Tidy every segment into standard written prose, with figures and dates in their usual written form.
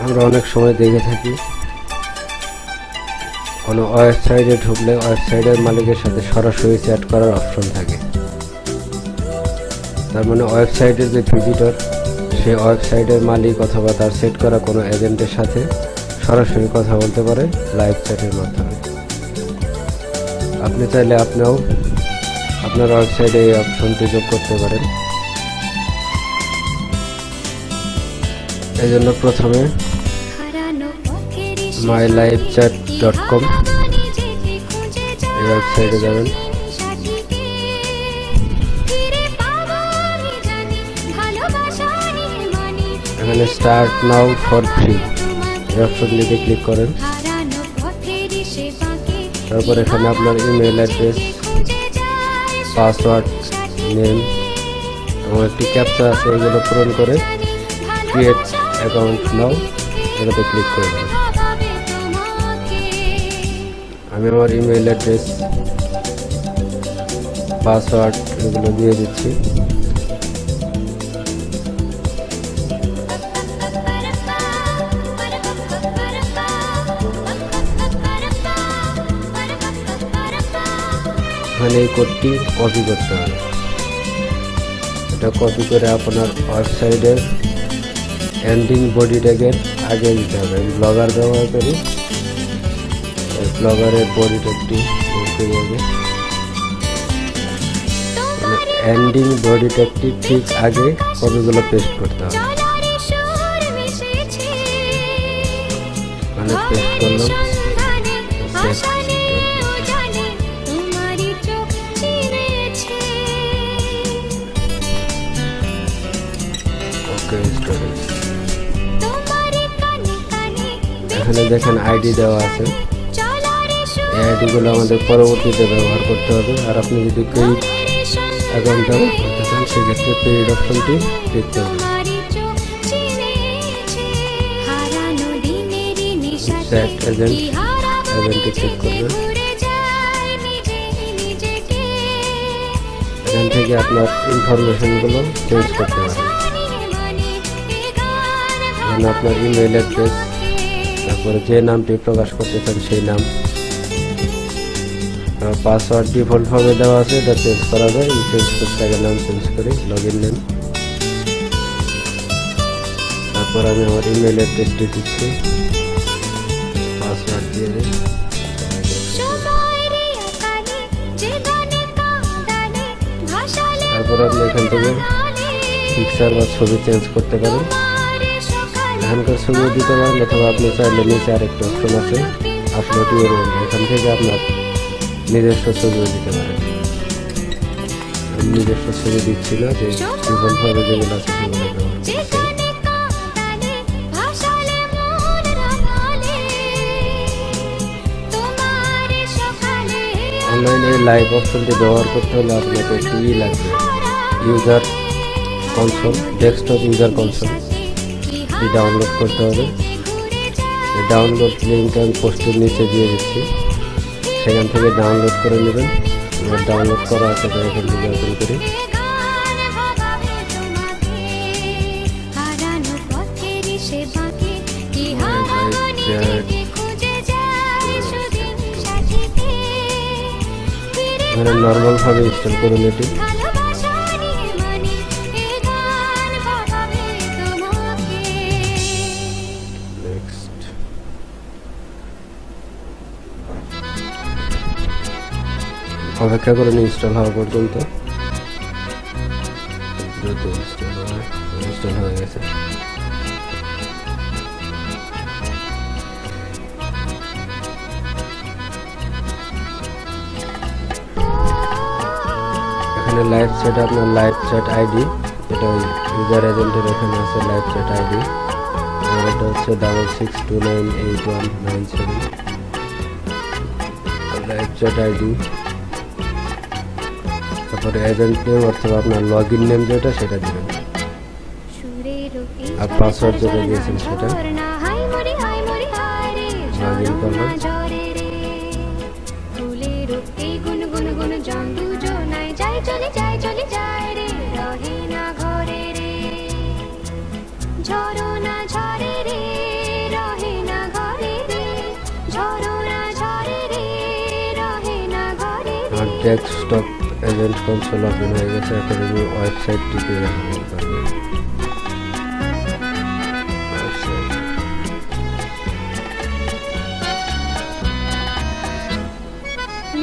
আমরা অনেক সময় দেখে থাকি কোনো ওয়েবসাইটে ঢুকলে ওয়েবসাইটের মালিকের সাথে সরাসরি চ্যাট করার অপশন থাকে। তার মানে ওয়েবসাইটের যে ভিজিটর, সে ওয়েবসাইটের মালিক অথবা তার সেট করা কোনো এজেন্টের সাথে সরাসরি কথা বলতে পারে লাইভ চ্যাটের মাধ্যমে। আপনি চাইলে আপনিও আপনার ওয়েবসাইটে এই অপশনটি যোগ করতে পারেন। এই জন্য প্রথমে mylivechat.com এই ওয়েবসাইটে যাবেন। এখানে স্টার্ট নাও ফর ফ্রি এই অপশনটিতে ক্লিক করেন। তারপর এখানে আপনার ইমেল অ্যাড্রেস, পাসওয়ার্ড, নেম এবং একটি ক্যাপচা আছে, এগুলো পূরণ করে ক্রিয়েট অ্যাকাউন্ট নাও এটাতে ক্লিক করবেন। আমি আমার ইমেল অ্যাড্রেস, পাসওয়ার্ড এগুলো দিয়ে দিচ্ছি। এখানে এই কোডটি কপি করতে হবে। এটা কপি করে আপনার ওয়েবসাইটের এন্ডিং বডি ট্যাগের আগে দিতে হবে। আমি ব্লগার ব্যবহার করি, ব্লগারের বডি ট্যাগটি ইউজ করি আগে। এন্ডিং বডি ট্যাগটি ঠিক আগে কপিগুলো পেস্ট করতে হবে। মানে পেস্ট করলাম, এখানে দেখেন আইডি দেওয়া আছে। এই আইডিগুলো আমাদের পরবর্তীতে ব্যবহার করতে হবে। আর আপনি যদি পেইড অ্যাকাউন্ট ব্যবহার করতে চান সেক্ষেত্রে পেইড অপশনটি ক্লিক করবেন। সেট এজেন্টে ক্লিক করবেন। এখান থেকে আপনার ইনফরমেশনগুলো চেঞ্জ করতে পারেন। এখানে আপনার ইমেল অ্যাড্রেস, তারপরে যে নামটি প্রকাশ করতে চান সেই নাম, পাসওয়ার্ড ডিফল্ট ভাবে দেওয়া আছে, এটা চেঞ্জ করা যায়। চেঞ্জ করতে আগে নাম চেঞ্জ করি, লগইন নেম। তারপর আমি আমার ইমেল অ্যাড্রেসটি দিচ্ছি, পাসওয়ার্ড দিয়ে দিই। তারপর আপনি এখান থেকে পিকচার বা ছবি চেঞ্জ করতে পারেন। এখানকার ছবিও দিতে পারেন, অথবা আপনি চাইলে নিচে আরেকটা অপশন আছে আপলোড ইউর ওন, এখান থেকে আপনার নিজস্ব ছবিও দিতে পারেন। নিজস্ব ছবি দিচ্ছি না, যে ডিফল্টভাবে যেগুলো আছে সেগুলো ব্যবহার করছি। অনলাইনে লাইভ অপশনটি ব্যবহার করতে হলে আপনাকে একটি লাগবে, user console, desktop user console download করতে হবে। ডাউনলোড লিঙ্ক আমি পোস্টের নিচে দিয়ে দিচ্ছি, সেখান থেকে ডাউনলোড করে নেবেন। ডাউনলোড করা আছে, এখান থেকে ওপেন করি। এখানে নর্মাল ভাবে ইনস্টল করুন এটি। অপেক্ষা করেন ইনস্টল হওয়া পর্যন্ত। ইনস্টল হয়ে গেছে। এখানে লাইভ চ্যাট, আপনার লাইভ চ্যাট আইডি, এটা ইউজার এজেন্টের এখানে আছে লাইভ চ্যাট আইডি। আর এটা হচ্ছে 66298197 লাইভ চ্যাট আইডি। তারপরে এজেন্ট নেম অথবা আপনার লগইন নেম যেটা সেটা দিবেন, আর পাসওয়ার্ড যেটা দিয়েছেন সেটা লগইন করবেন। চলে যায় রে রহে না ঘরে রে ঝরনা ঝরে রে রহে না ঘরে রে ঝরনা ঝরে রে রহে না ঘরে আর ডেস্কটপ এজেন্ট কনসোল ওপেন হয়ে গেছে। এখন আমি ওয়েবসাইটটিতে দেখাবো পারবে।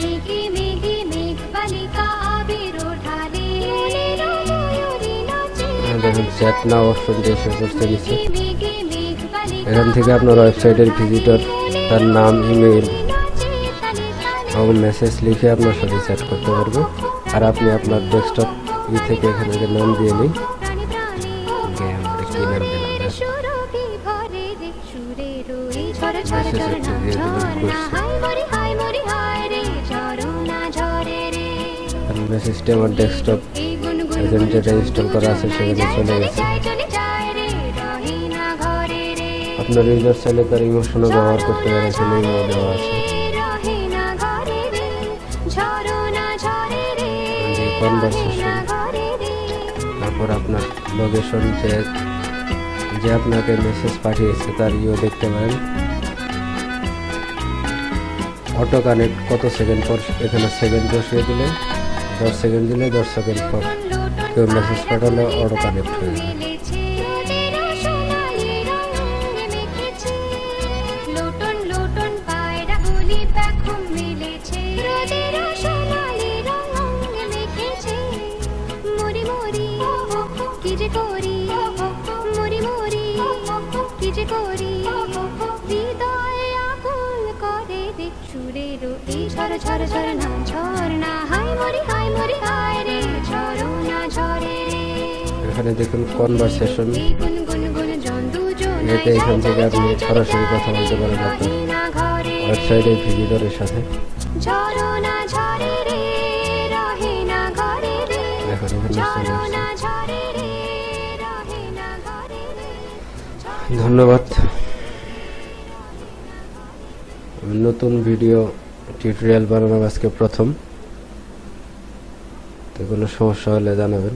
মেঘে মেঘে মেঘ বালিকা আবির ওঠালে ময়ূরী নাচে দেখেন চ্যাট নাও অপশনটি এসে করতে দিচ্ছে। মেঘে মেঘ বালিকা এখান থেকে আপনার ওয়েবসাইটের ভিজিটর তার নাম, ইমেল এবং মেসেজ লিখে আপনার সাথে চ্যাট করতে পারবে। আর আপনি আপনার ডেস্কটপ থেকে এখানে নাম দিয়ে নিই, আমরা কি নাম দিলাম না? সুরভি ভরে রে সুরের ওই ঝড় ঝড় মেসেজ ঝড় একটা না দিয়ে দিলাম, ঝড় না করছি। হাই মরি হায় রে ঝরনা ঝরে রে আর মেসেজটি আমার ডেস্কটপ এই গুনগুন এজেন্ট যেটা ইনস্টল করা আছে সেখানে চলে গেছে। চলে যায় রে রহে না ঘরে রে আপনার ইউজার চাইলে তার ইমোশনও ব্যবহার করতে পারে, এখানে ইমো দেওয়া আছে। রহে না ঘরে রে ঝরনা ঝরে রে যে কনভারসেশন, ঘরে রে তারপর আপনার লোকেশন, যে আপনাকে মেসেজ পাঠিয়েছে তার দেখতে পারেন। অটো কানেক্ট কত সেকেন্ড পর, এখানে সেকেন্ড বসিয়ে দিলে 10 সেকেন্ড দিলে 10 সেকেন্ড পর কেউ মেসেজ পাঠালে অটো কানেক্ট হয়ে যাবে। মিলেছে রোদের সোনালি রঙ মেখেছে লোটন লোটন পায়রা গুলি পেখম মিলেছে রোদের সোনালি রঙ মেখেছে মরি মরি কি যে করি মরি মরি কি যে করি হৃদয় আকুল করে রে সুরের এই ঝড় ঝড় ঝড় না ঝরনা হাই মরি হায় রে ঝরনা ঝরে রে এখানে দেখুন কনভারসেশন, এই গুনগুন গুন জন্দু জোনাই এতে এখান থেকে আপনি সরাসরি কথা বলতে পারেন আপনার রহে না ঘরে ওয়েবসাইটের ভিজিটরের সাথে। ঝরনা ঝরে রে রহে না ঘরে রে দেখুন এখানে চলে আসছে। ঝরনা ঝরে রে রহে না ঘরে রে ধন্যবাদ। নতুন ভিডিও টিউটোরিয়াল বানানো আজকে প্রথম, তো কোনো সমস্যা হলে জানাবেন।